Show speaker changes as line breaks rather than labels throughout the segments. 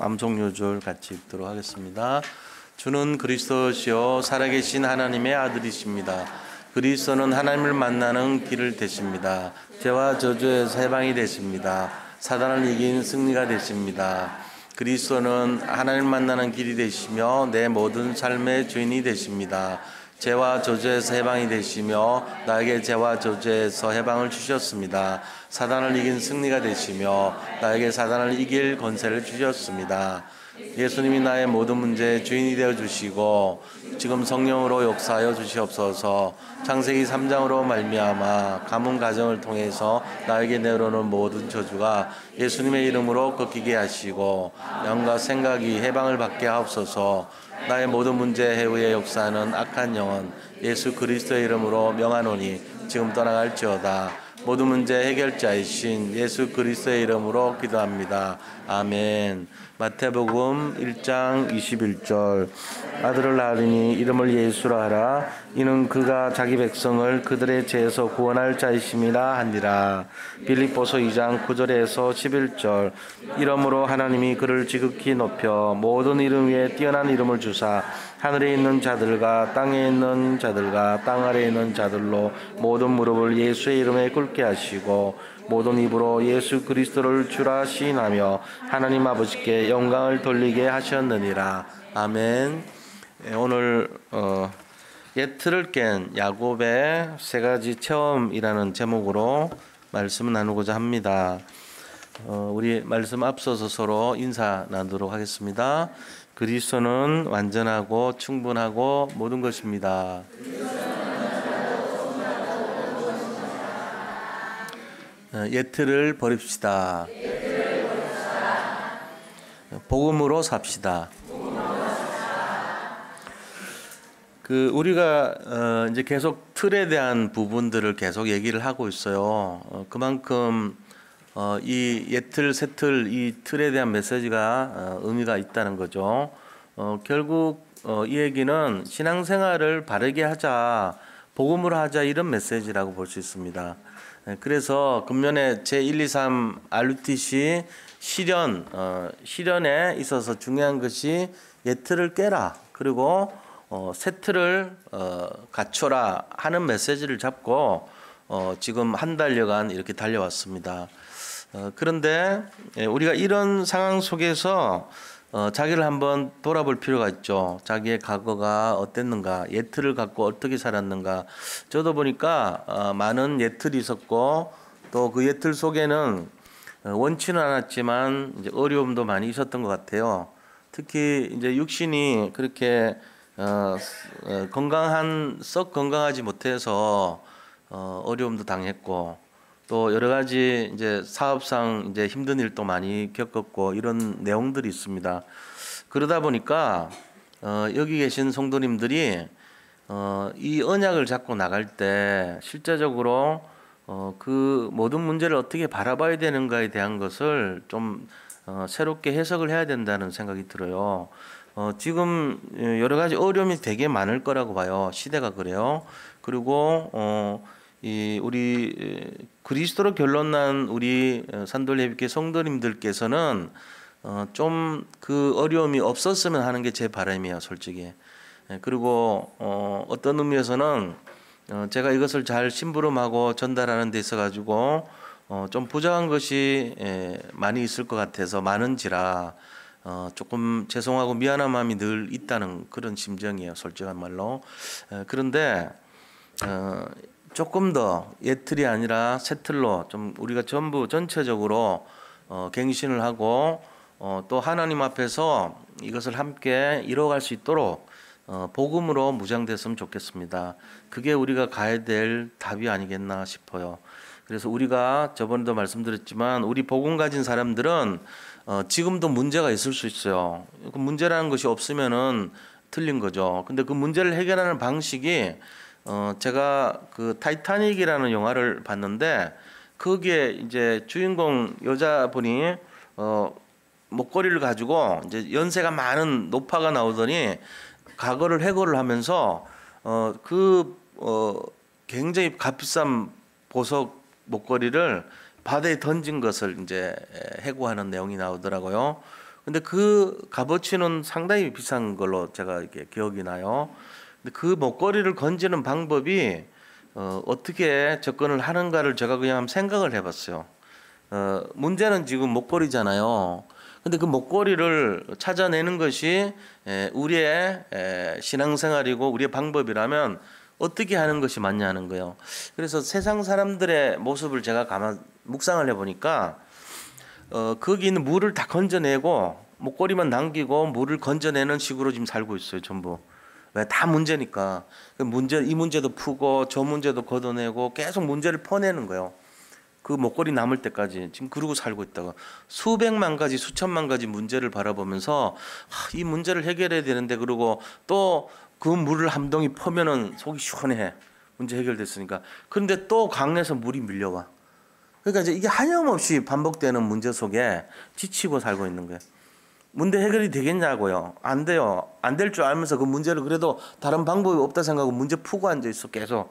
암송 요절 같이 읽도록 하겠습니다. 주는 그리스도시요 살아계신 하나님의 아들이십니다. 그리스도는 하나님을 만나는 길을 되십니다. 죄와 저주에서 해방이 되십니다. 사단을 이긴 승리가 되십니다. 그리스도는 하나님을 만나는 길이 되시며 내 모든 삶의 주인이 되십니다. 죄와 저주에서 해방이 되시며 나에게 죄와 저주에서 해방을 주셨습니다. 사단을 이긴 승리가 되시며 나에게 사단을 이길 권세를 주셨습니다. 예수님이 나의 모든 문제의 주인이 되어 주시고 지금 성령으로 역사하여 주시옵소서. 창세기 3장으로 말미암아 가문 가정을 통해서 나에게 내려오는 모든 저주가 예수님의 이름으로 꺾이게 하시고 영과 생각이 해방을 받게 하옵소서. 나의 모든 문제 해후에 역사하는 악한 영혼 예수 그리스도의 이름으로 명하노니 지금 떠나갈지어다. 모든 문제 해결자이신 예수 그리스도의 이름으로 기도합니다. 아멘. 마태복음 1장 21절 아들을 낳으리니 이름을 예수라 하라. 이는 그가 자기 백성을 그들의 죄에서 구원할 자이심이라 하니라. 빌립보서 2장 9절에서 11절 이러므로 하나님이 그를 지극히 높여 모든 이름 위에 뛰어난 이름을 주사 하늘에 있는 자들과 땅에 있는 자들과 땅 아래에 있는 자들로 모든 무릎을 예수의 이름에 꿇게 하시고 모든 입으로 예수 그리스도를 주라 시인하며 하나님 아버지께 영광을 돌리게 하셨느니라. 아멘. 오늘 예틀을 깬 야곱의 세 가지 체험이라는 제목으로 말씀을 나누고자 합니다. 우리 말씀 앞서서 서로 인사 나누도록 하겠습니다. 그리스도는 완전하고 충분하고 모든 것입니다. 예틀을 버립시다. 복음으로 삽시다. 우리가 이제 계속 틀에 대한 부분들을 계속 얘기를 하고 있어요. 그만큼 이 예틀, 새틀 이 틀에 대한 메시지가 의미가 있다는 거죠. 결국 이 얘기는 신앙생활을 바르게 하자, 복음으로 하자 이런 메시지라고 볼 수 있습니다. 그래서 금년에 제1, 2, 3 RUTC 실현에 있어서 중요한 것이 예틀을 깨라 그리고 새 틀을 갖춰라 하는 메시지를 잡고 지금 한 달여간 이렇게 달려왔습니다. 그런데 우리가 이런 상황 속에서 자기를 한번 돌아볼 필요가 있죠. 자기의 과거가 어땠는가, 예틀을 갖고 어떻게 살았는가. 저도 보니까 많은 예틀이 있었고 또 그 예틀 속에는 원치는 않았지만 이제 어려움도 많이 있었던 것 같아요. 특히 이제 육신이 그렇게 썩 건강하지 못해서 어려움도 당했고 또 여러 가지 이제 사업상 이제 힘든 일도 많이 겪었고 이런 내용들이 있습니다. 그러다 보니까 여기 계신 성도님들이 이 언약을 잡고 나갈 때 실제적으로 그 모든 문제를 어떻게 바라봐야 되는가에 대한 것을 좀 새롭게 해석을 해야 된다는 생각이 들어요. 지금 여러 가지 어려움이 되게 많을 거라고 봐요. 시대가 그래요. 그리고 우리 그리스도로 결론난 우리 산돌예비교회 성도님들께서는 좀 그 어려움이 없었으면 하는 게 제 바람이에요, 솔직히. 그리고 어떤 의미에서는 제가 이것을 잘 심부름하고 전달하는 데 있어 가지고 좀 부족한 것이 많이 있을 것 같아서 많은지라 조금 죄송하고 미안한 마음이 늘 있다는 그런 심정이에요, 솔직한 말로. 그런데 조금 더 예틀이 아니라 새틀로 좀 우리가 전부 전체적으로 갱신을 하고 또 하나님 앞에서 이것을 함께 이뤄갈 수 있도록 복음으로 무장됐으면 좋겠습니다. 그게 우리가 가야 될 답이 아니겠나 싶어요. 그래서 우리가 저번에도 말씀드렸지만 우리 복음 가진 사람들은 지금도 문제가 있을 수 있어요. 그 문제라는 것이 없으면은 틀린 거죠. 근데 그 문제를 해결하는 방식이 제가 그 타이타닉이라는 영화를 봤는데 거기에 이제 주인공 여자분이 목걸이를 가지고 이제 연세가 많은 노파가 나오더니 과거를 해고를 하면서 굉장히 값비싼 보석 목걸이를 바다에 던진 것을 이제 해고하는 내용이 나오더라고요. 근데 그 값어치는 상당히 비싼 걸로 제가 이렇게 기억이 나요. 근데 그 목걸이를 건지는 방법이 어떻게 접근을 하는가를 제가 그냥 한번 생각을 해봤어요. 문제는 지금 목걸이잖아요. 근데 그 목걸이를 찾아내는 것이 우리의 신앙생활이고 우리의 방법이라면 어떻게 하는 것이 맞냐는 거예요. 그래서 세상 사람들의 모습을 제가 가만 묵상을 해보니까 거기 있는 물을 다 건져내고 목걸이만 남기고 물을 건져내는 식으로 지금 살고 있어요. 전부. 왜? 다 문제니까. 이 문제도 푸고 저 문제도 걷어내고 계속 문제를 퍼내는 거예요. 그 목걸이 남을 때까지 지금 그러고 살고 있다가 수백만 가지 수천만 가지 문제를 바라보면서 이 문제를 해결해야 되는데, 그러고 또 그 물을 한 덩이 퍼면은 속이 시원해. 문제 해결됐으니까. 그런데 또 강에서 물이 밀려와. 그러니까 이제 이게 하염없이 반복되는 문제 속에 지치고 살고 있는 거예요. 문제 해결이 되겠냐고요? 안 돼요. 안 될 줄 알면서 그 문제를 그래도 다른 방법이 없다 생각하고 문제 푸고 앉아 있어. 계속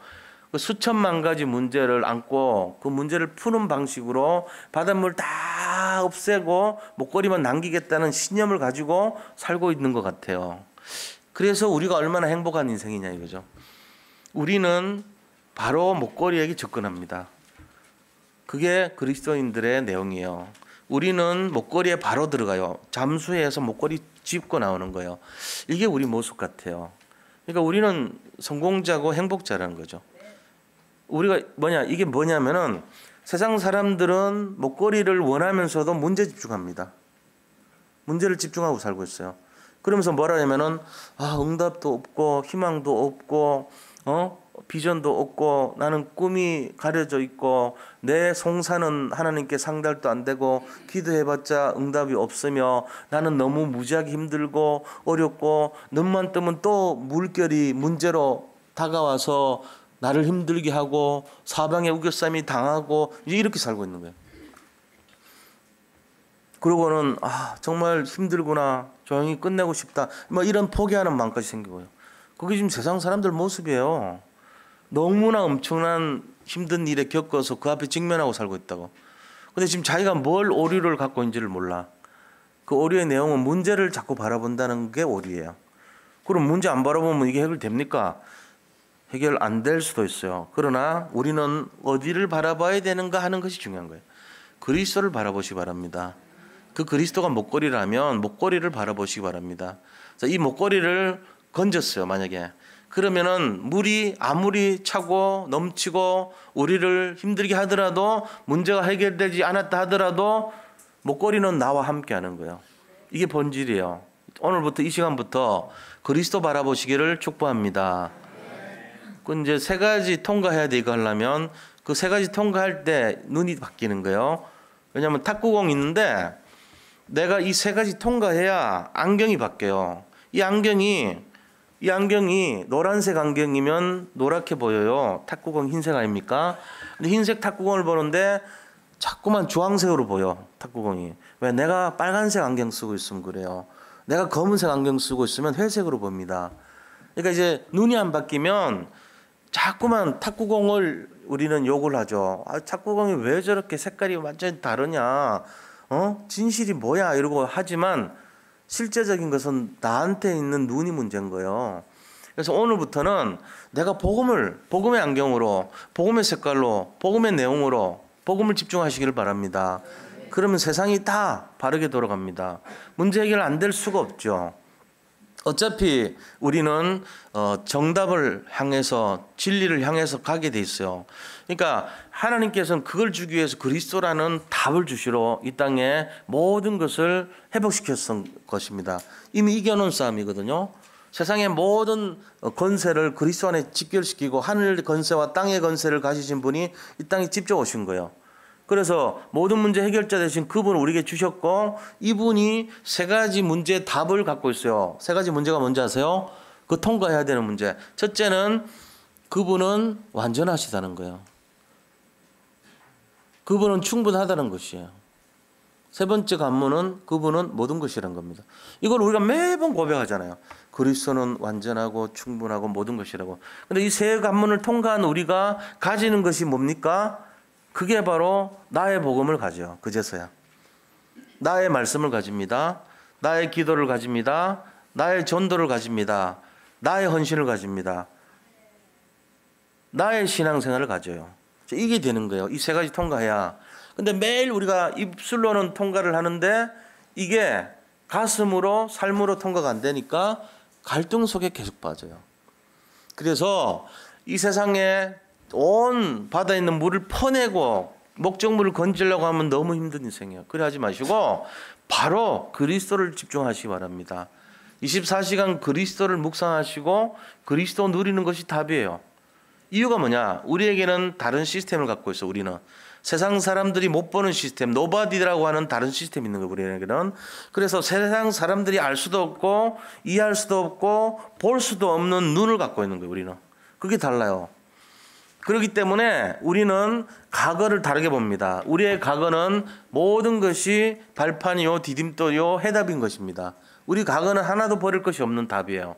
그 수천만 가지 문제를 안고 그 문제를 푸는 방식으로 바닷물 다 없애고 목걸이만 남기겠다는 신념을 가지고 살고 있는 것 같아요. 그래서 우리가 얼마나 행복한 인생이냐 이거죠. 우리는 바로 목걸이에게 접근합니다. 그게 그리스도인들의 내용이에요. 우리는 목걸이에 바로 들어가요. 잠수해서 목걸이 짚고 나오는 거예요. 이게 우리 모습 같아요. 그러니까 우리는 성공자고 행복자라는 거죠. 우리가 이게 뭐냐면은 세상 사람들은 목걸이를 원하면서도 문제 집중합니다. 문제를 집중하고 살고 있어요. 그러면서 뭐라 하냐면은 응답도 없고 희망도 없고 비전도 없고 나는 꿈이 가려져 있고 내 송사는 하나님께 상달도 안 되고 기도해봤자 응답이 없으며 나는 너무 무지하게 힘들고 어렵고 눈만 뜨면 또 물결이 문제로 다가와서 나를 힘들게 하고 사방에 우겨쌈이 당하고 이렇게 살고 있는 거예요. 그러고는 정말 힘들구나, 조용히 끝내고 싶다, 이런 포기하는 마음까지 생기고요. 그게 지금 세상 사람들 모습이에요. 너무나 엄청난 힘든 일에 겪어서 그 앞에 직면하고 살고 있다고. 근데 지금 자기가 뭘 오류를 갖고 있는지를 몰라. 그 오류의 내용은 문제를 자꾸 바라본다는 게 오류예요. 그럼 문제 안 바라보면 이게 해결됩니까? 해결 안 될 수도 있어요. 그러나 우리는 어디를 바라봐야 되는가 하는 것이 중요한 거예요. 그리스도를 바라보시기 바랍니다. 그 그리스도가 목걸이라면 목걸이를 바라보시기 바랍니다. 이 목걸이를 건졌어요, 만약에. 그러면은 물이 아무리 차고 넘치고 우리를 힘들게 하더라도, 문제가 해결되지 않았다 하더라도 목걸이는 나와 함께 하는 거예요. 이게 본질이에요. 오늘부터 이 시간부터 그리스도 바라보시기를 축복합니다. 그 이제 세 가지 통과해야 돼. 이거 하려면 그 세 가지 통과할 때 눈이 바뀌는 거예요. 왜냐하면 탁구공 있는데 내가 이 세 가지 통과해야 안경이 바뀌어요. 이 안경이 노란색 안경이면 노랗게 보여요. 탁구공 흰색 아닙니까? 근데 흰색 탁구공을 보는데 자꾸만 주황색으로 보여, 탁구공이. 왜? 내가 빨간색 안경 쓰고 있으면 그래요. 내가 검은색 안경 쓰고 있으면 회색으로 봅니다. 그러니까 이제 눈이 안 바뀌면 자꾸만 탁구공을 우리는 욕을 하죠. 탁구공이 왜 저렇게 색깔이 완전히 다르냐? 진실이 뭐야? 이러고 하지만 실제적인 것은 나한테 있는 눈이 문제인 거예요. 그래서 오늘부터는 내가 복음의 안경으로, 복음의 색깔로, 복음의 내용으로 복음을 집중하시기를 바랍니다. 그러면 세상이 다 바르게 돌아갑니다. 문제 해결 안 될 수가 없죠. 어차피 우리는 정답을 향해서, 진리를 향해서 가게 돼 있어요. 그러니까 하나님께서는 그걸 주기 위해서 그리스도라는 답을 주시러 이 땅에 모든 것을 회복시켰을 것입니다. 이미 이겨놓은 싸움이거든요. 세상의 모든 건세를 그리스도 안에 집결시키고 하늘 건세와 땅의 건세를 가지신 분이 이 땅에 직접 오신 거예요. 그래서 모든 문제 해결자 되신 그분을 우리에게 주셨고, 이분이 세 가지 문제의 답을 갖고 있어요. 세 가지 문제가 뭔지 아세요? 그 통과해야 되는 문제. 첫째는 그분은 완전하시다는 거예요. 그분은 충분하다는 것이에요. 세 번째 관문은 그분은 모든 것이라는 겁니다. 이걸 우리가 매번 고백하잖아요. 그리스도는 완전하고 충분하고 모든 것이라고. 근데 이 세 관문을 통과한 우리가 가지는 것이 뭡니까? 그게 바로 나의 복음을 가져. 그제서야 나의 말씀을 가집니다. 나의 기도를 가집니다. 나의 전도를 가집니다. 나의 헌신을 가집니다. 나의 신앙생활을 가져요. 이게 되는 거예요. 이 세 가지 통과해야. 근데 매일 우리가 입술로는 통과를 하는데 이게 가슴으로 삶으로 통과가 안 되니까 갈등 속에 계속 빠져요. 그래서 이 세상에 온 바다에 있는 물을 퍼내고 목적물을 건지려고 하면 너무 힘든 인생이에요. 그래 하지 마시고 바로 그리스도를 집중하시기 바랍니다. 24시간 그리스도를 묵상하시고 그리스도 누리는 것이 답이에요. 이유가 뭐냐? 우리에게는 다른 시스템을 갖고 있어. 우리는 세상 사람들이 못 보는 시스템, 노바디라고 하는 다른 시스템이 있는 거예요. 우리에게는. 그래서 세상 사람들이 알 수도 없고 이해할 수도 없고 볼 수도 없는 눈을 갖고 있는 거예요. 우리는. 그게 달라요. 그렇기 때문에 우리는 과거를 다르게 봅니다. 우리의 과거는 모든 것이 발판이요 디딤돌이요 해답인 것입니다. 우리 과거는 하나도 버릴 것이 없는 답이에요.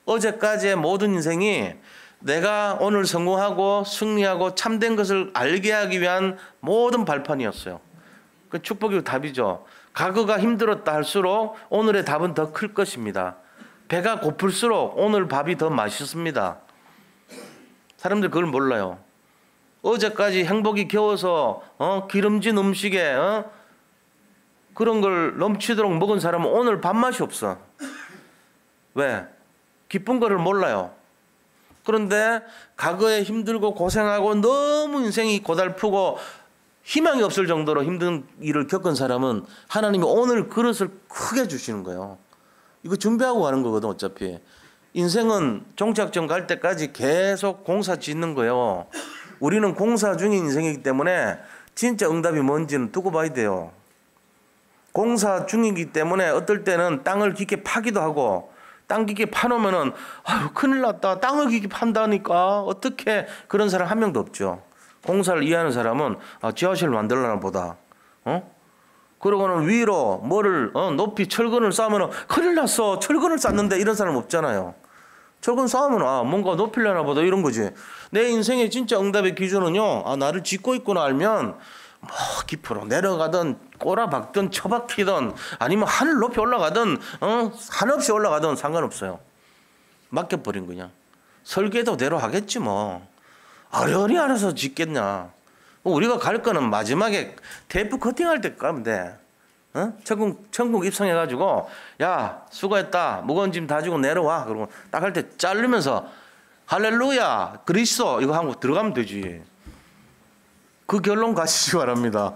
어제까지의 모든 인생이 내가 오늘 성공하고 승리하고 참된 것을 알게 하기 위한 모든 발판이었어요. 그 축복이 답이죠. 과거가 힘들었다 할수록 오늘의 답은 더 클 것입니다. 배가 고플수록 오늘 밥이 더 맛있습니다. 사람들 그걸 몰라요. 어제까지 행복이 겨워서 기름진 음식에 그런 걸 넘치도록 먹은 사람은 오늘 밥맛이 없어. 왜? 기쁜 거를 몰라요. 그런데 과거에 힘들고 고생하고 너무 인생이 고달프고 희망이 없을 정도로 힘든 일을 겪은 사람은 하나님이 오늘 그릇을 크게 주시는 거예요. 이거 준비하고 가는 거거든. 어차피 인생은 종착점 갈 때까지 계속 공사 짓는 거예요. 우리는 공사 중인 인생이기 때문에 진짜 응답이 뭔지는 두고 봐야 돼요. 공사 중이기 때문에 어떨 때는 땅을 깊게 파기도 하고 땅 깊게 파놓으면은 아유 큰일 났다. 땅을 깊게 판다니까 어떻게 그런 사람 한 명도 없죠. 공사를 이해하는 사람은 지하실 만들려나 보다. 그러고는 위로 뭐를 높이 철근을 쌓으면은 큰일 났어. 철근을 쌓는데 이런 사람 없잖아요. 철근 쌓으면 뭔가 높이려나 보다 이런 거지. 내 인생의 진짜 응답의 기준은요. 나를 짓고 있구나 알면 뭐 깊이로 내려가든 꼬라박든 처박히든 아니면 하늘 높이 올라가든 한없이 올라가든 상관없어요. 맡겨버린 거냐. 설계도대로 하겠지 뭐. 어련히 알아서 짓겠냐. 우리가 갈 거는 마지막에 테이프 커팅할 때 가면 돼. 천국 입성해가지고 야 수고했다. 무거운 짐 다 주고 내려와. 그러고 딱 할 때 자르면서 할렐루야 그리스도 이거 하고 들어가면 되지. 그 결론 가시기 바랍니다.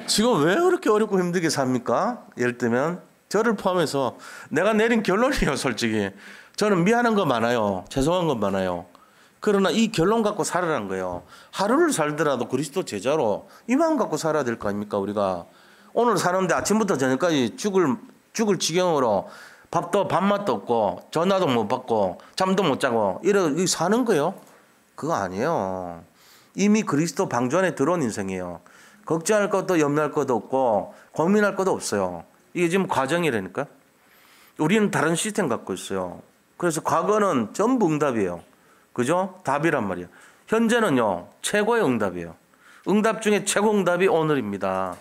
지금 왜 그렇게 어렵고 힘들게 삽니까? 예를 들면 저를 포함해서 내가 내린 결론이에요. 솔직히 저는 미안한 거 많아요. 죄송한 거 많아요. 그러나 이 결론 갖고 살아라는 거예요. 하루를 살더라도 그리스도 제자로 이 마음 갖고 살아야 될 거 아닙니까? 우리가 오늘 사는데 아침부터 저녁까지 죽을 지경으로 밥맛도 없고 전화도 못 받고 잠도 못 자고 이렇게 사는 거예요? 그거 아니에요. 이미 그리스도 방주 안에 들어온 인생이에요. 걱정할 것도 염려할 것도 없고 고민할 것도 없어요. 이게 지금 과정이라니까. 우리는 다른 시스템 갖고 있어요. 그래서 과거는 전부 응답이에요. 그죠? 답이란 말이에요. 현재는요 최고의 응답이에요. 응답 중에 최고 응답이 오늘입니다.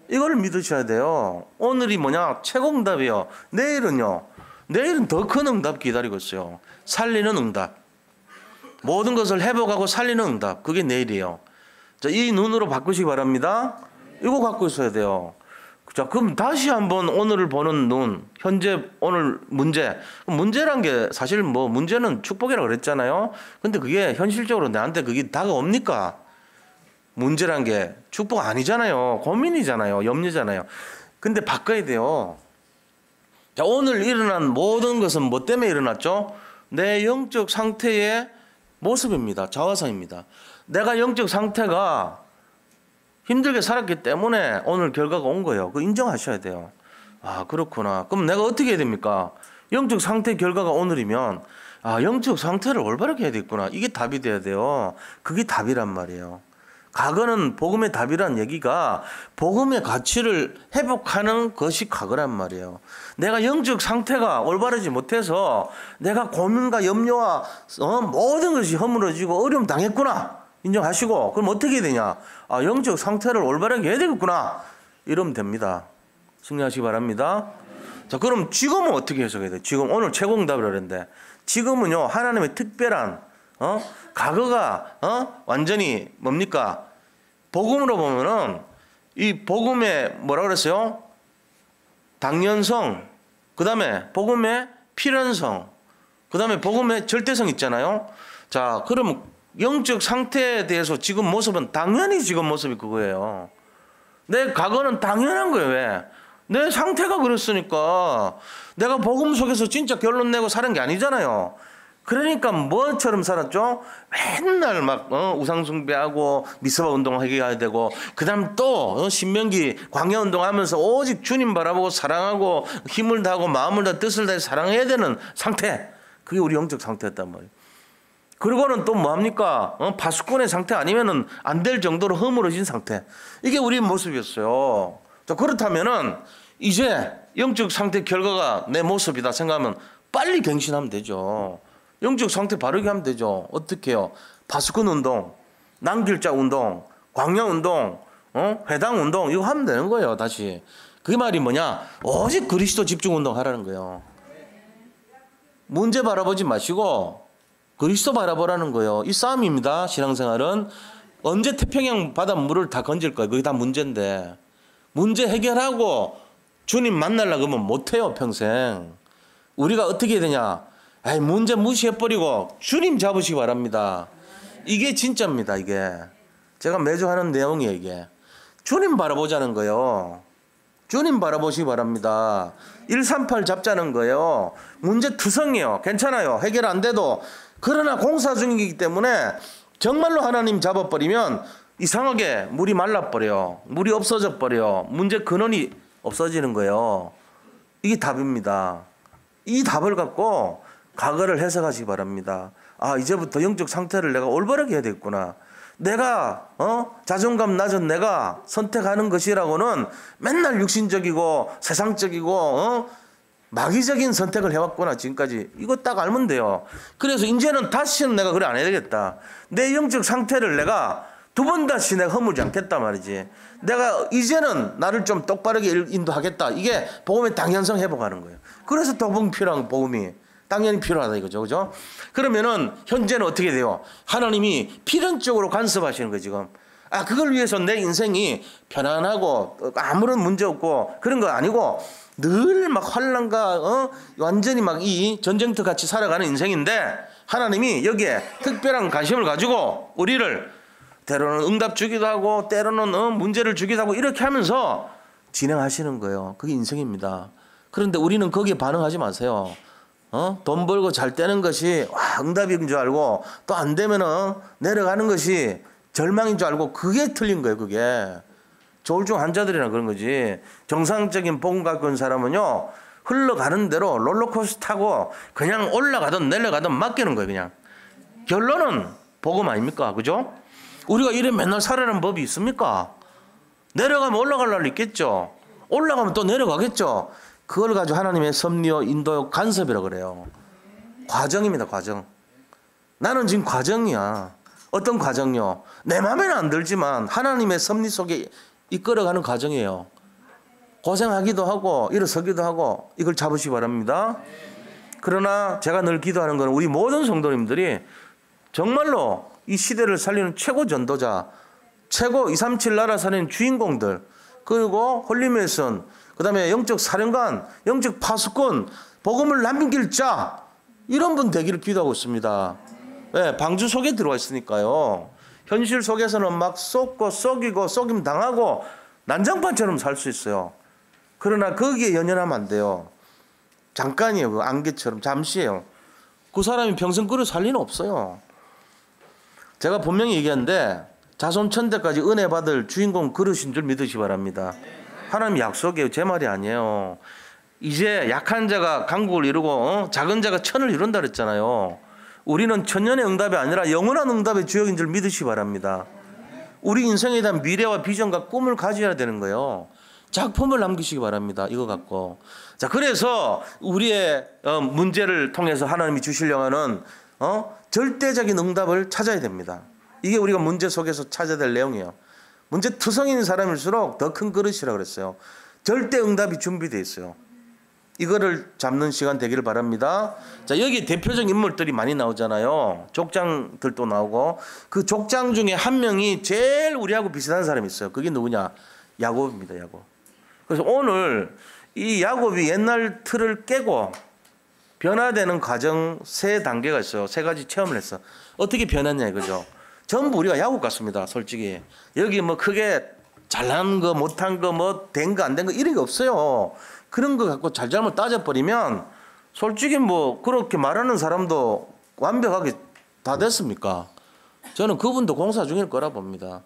이걸 믿으셔야 돼요. 오늘이 뭐냐? 최고 응답이에요. 내일은요? 내일은 더 큰 응답 기다리고 있어요. 살리는 응답. 모든 것을 회복하고 살리는 응답. 그게 내일이에요. 자, 이 눈으로 바꾸시기 바랍니다. 이거 갖고 있어야 돼요. 자, 그럼 다시 한번 오늘을 보는 눈. 현재 오늘 문제. 문제란 게 사실 뭐 문제는 축복이라고 그랬잖아요. 근데 그게 현실적으로 나한테 그게 다가옵니까? 문제란 게 축복 아니잖아요. 고민이잖아요. 염려잖아요. 근데 바꿔야 돼요. 자, 오늘 일어난 모든 것은 뭐 때문에 일어났죠? 내 영적 상태의 모습입니다. 자화상입니다. 내가 영적 상태가 힘들게 살았기 때문에 오늘 결과가 온 거예요. 그거 인정하셔야 돼요. 그렇구나. 그럼 내가 어떻게 해야 됩니까? 영적 상태 결과가 오늘이면 영적 상태를 올바르게 해야 되겠구나. 이게 답이 돼야 돼요. 그게 답이란 말이에요. 과거는 복음의 답이란 얘기가 복음의 가치를 회복하는 것이 과거란 말이에요. 내가 영적 상태가 올바르지 못해서 내가 고민과 염려와 모든 것이 허물어지고 어려움 당했구나. 인정하시고 그럼 어떻게 해야 되냐. 영적 상태를 올바르게 해야 되겠구나. 이러면 됩니다. 승리하시기 바랍니다. 자, 그럼 지금은 어떻게 해석해야 돼? 지금 오늘 최고응답을 하는데 지금은요 하나님의 특별한 과거가 완전히 뭡니까? 복음으로 보면은 이 복음의 뭐라 그랬어요? 당연성, 그 다음에 복음의 필연성, 그 다음에 복음의 절대성 있잖아요. 자, 그럼 영적 상태에 대해서 지금 모습은 당연히 지금 모습이 그거예요. 내 과거는 당연한 거예요. 왜? 내 상태가 그랬으니까. 내가 복음 속에서 진짜 결론 내고 사는 게 아니잖아요. 그러니까 뭐처럼 살았죠? 맨날 막 우상 숭배하고 미스바 운동하게 되고, 그 다음 또 신명기 광야 운동하면서 오직 주님 바라보고 사랑하고 힘을 다하고 마음을 다 뜻을 다해 사랑해야 되는 상태. 그게 우리 영적 상태였단 말이에요. 그리고는 또 뭐합니까? 파수꾼의 상태 아니면은 안 될 정도로 허물어진 상태. 이게 우리 모습이었어요. 자, 그렇다면은 이제 영적 상태 결과가 내 모습이다 생각하면 빨리 갱신하면 되죠. 영적 상태 바르게 하면 되죠. 어떻게 해요? 파수꾼 운동, 난길자 운동, 광야 운동, 회당 운동 이거 하면 되는 거예요. 다시. 그 말이 뭐냐? 오직 그리스도 집중 운동 하라는 거예요. 문제 바라보지 마시고 그리스도 바라보라는 거예요. 이 싸움입니다. 신앙생활은. 언제 태평양 바닷물을 다 건질 거예요. 그게 다 문제인데. 문제 해결하고 주님 만나려고 하면 못해요. 평생. 우리가 어떻게 해야 되냐? 에이, 문제 무시해버리고 주님 잡으시기 바랍니다. 이게 진짜입니다. 이게. 제가 매주 하는 내용이에요. 이게. 주님 바라보자는 거예요. 주님 바라보시기 바랍니다. 138 잡자는 거예요. 문제 투성이에요. 괜찮아요. 해결 안 돼도. 그러나 공사 중이기 때문에 정말로 하나님 잡아버리면 이상하게 물이 말라버려요. 물이 없어져 버려요. 문제 근원이 없어지는 거예요. 이게 답입니다. 이 답을 갖고 과거를 해석하시기 바랍니다. 아, 이제부터 영적 상태를 내가 올바르게 해야 되겠구나. 내가 자존감 낮은 내가 선택하는 것이라고는 맨날 육신적이고 세상적이고 마귀적인 선택을 해왔구나 지금까지. 이거 딱 알면 돼요. 그래서 이제는 다시는 내가 그래 안 해야 되겠다. 내 영적 상태를 내가 두 번 다시 내가 허물지 않겠다 말이지. 내가 이제는 나를 좀 똑바르게 인도하겠다. 이게 복음의 당연성 회복하는 거예요. 그래서 더 필요한 복음이 당연히 필요하다 이거죠. 그죠? 그러면은 현재는 어떻게 돼요? 하나님이 필연적으로 간섭하시는 거예요 지금. 아, 그걸 위해서 내 인생이 편안하고 아무런 문제 없고 그런 거 아니고 늘 막 환난과 완전히 막 이 전쟁터 같이 살아가는 인생인데 하나님이 여기에 특별한 관심을 가지고 우리를 때로는 응답 주기도 하고 때로는 문제를 주기도 하고 이렇게 하면서 진행하시는 거예요. 그게 인생입니다. 그런데 우리는 거기에 반응하지 마세요. 돈 벌고 잘 되는 것이 응답인 줄 알고 또 안 되면은 내려가는 것이 절망인 줄 알고 그게 틀린 거예요. 그게 조울증 환자들이나 그런 거지. 정상적인 복음 갖고 있는 사람은요 흘러가는 대로 롤러코스터 타고 그냥 올라가든 내려가든 맡기는 거예요. 그냥 결론은 복음 아닙니까? 그죠? 우리가 이래 맨날 살아가는 법이 있습니까? 내려가면 올라갈 날 있겠죠. 올라가면 또 내려가겠죠. 그걸 가지고 하나님의 섭리요 인도요 간섭이라고 그래요. 과정입니다. 과정. 나는 지금 과정이야. 어떤 과정요? 내 마음에는 안 들지만 하나님의 섭리 속에 이끌어가는 과정이에요. 고생하기도 하고 일어서기도 하고 이걸 잡으시기 바랍니다. 그러나 제가 늘 기도하는 것은 우리 모든 성도님들이 정말로 이 시대를 살리는 최고 전도자, 최고 237 나라 살리는 주인공들, 그리고 홀리메이슨, 그 다음에 영적 사령관, 영적 파수꾼, 복음을 남길 자, 이런 분 되기를 기도하고 있습니다. 네, 방주 속에 들어와 있으니까요. 현실 속에서는 막 속고 속이고 속임 당하고 난장판처럼 살 수 있어요. 그러나 거기에 연연하면 안 돼요. 잠깐이에요. 그 안개처럼 잠시예요. 그 사람이 평생 그를 살 리는 없어요. 제가 분명히 얘기하는데 자손천대까지 은혜 받을 주인공 그러신 줄 믿으시기 바랍니다. 하나님 약속이에요. 제 말이 아니에요. 이제 약한 자가 강국을 이루고 작은 자가 천을 이룬다 그랬잖아요. 우리는 천년의 응답이 아니라 영원한 응답의 주역인 줄 믿으시기 바랍니다. 우리 인생에 대한 미래와 비전과 꿈을 가져야 되는 거예요. 작품을 남기시기 바랍니다. 이거 갖고. 자, 그래서 우리의 문제를 통해서 하나님이 주시려고 하는 절대적인 응답을 찾아야 됩니다. 이게 우리가 문제 속에서 찾아야 될 내용이에요. 문제투성인 사람일수록 더 큰 그릇이라고 그랬어요. 절대 응답이 준비되어 있어요. 이거를 잡는 시간 되기를 바랍니다. 자, 여기 대표적 인물들이 많이 나오잖아요. 족장들도 나오고 그 족장 중에 한 명이 제일 우리하고 비슷한 사람이 있어요. 그게 누구냐? 야곱입니다. 야곱. 그래서 오늘 이 야곱이 옛날 틀을 깨고 변화되는 과정 세 단계가 있어요. 세 가지 체험을 했어. 어떻게 변했냐 이거죠. 전부 우리가 야곱 같습니다. 솔직히 여기 뭐 크게 잘난 거 못한 거 뭐 된 거 안 된 거 이런 게 없어요. 그런 거 갖고 잘잘못 따져버리면 솔직히 뭐 그렇게 말하는 사람도 완벽하게 다 됐습니까? 저는 그분도 공사 중일 거라 봅니다.